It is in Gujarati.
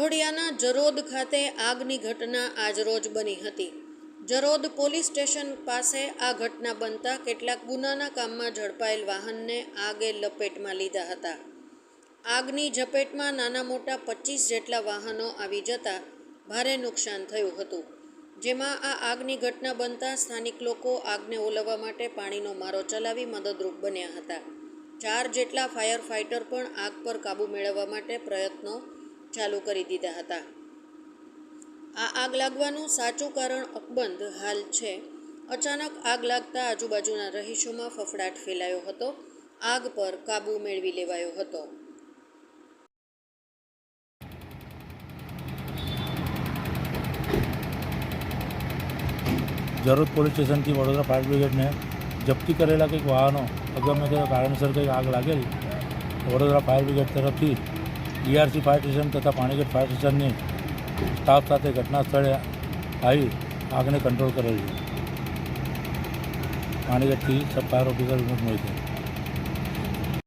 વાઘોડિયાના જરોદ ખાતે આગની ઘટના આજરોજ બની હતી। જરોદ પોલીસ સ્ટેશન પાસે આ ઘટના બનતા કેટલાક ગુનાના કામમાં ઝડપાયેલ વાહનને આગે લપેટમાં લીધા હતા। આગની ઝપેટમાં નાના મોટા 25 જેટલા વાહનો આવી જતા ભારે નુકસાન થયું હતું, જેમાં આ આગની ઘટના બનતા સ્થાનિક લોકો આગને ઓલવવા માટે પાણીનો મારો ચલાવી મદદરૂપ બન્યા હતા। 4 જેટલા ફાયર ફાઇટર પણ આગ પર કાબૂ મેળવવા માટે પ્રયત્નો ચાલુ કરી દીધા હતા। આ આગ લાગવાનું સાચું કારણ અકબંધ હાલ છે। અચાનક આગ લાગતા આજુબાજુના રહીશોમાં ફફડાટ ફેલાયો હતો। આગ પર કાબૂ મેળવી લેવાયો હતો। जरोद पुलिस स्टेशन की वडोदरा फायर ब्रिगेड ने जप्ती करेला કંઈક વાહનો અગમ્ય તે કારણસર કંઈક આગ લાગેલી વડોદરા ફાયર બ્રિગેડ તરફથી DRC ફાયર સ્ટેશન તથા પાણીગેટ ફાયર સ્ટેશનની સ્ટાફ સાથે ઘટના સ્થળે આવી આગને કંટ્રોલ કરેલ છે। પાણીગેટથી સબ ફાયર ઓફિસર વિમુખ મોહિતે।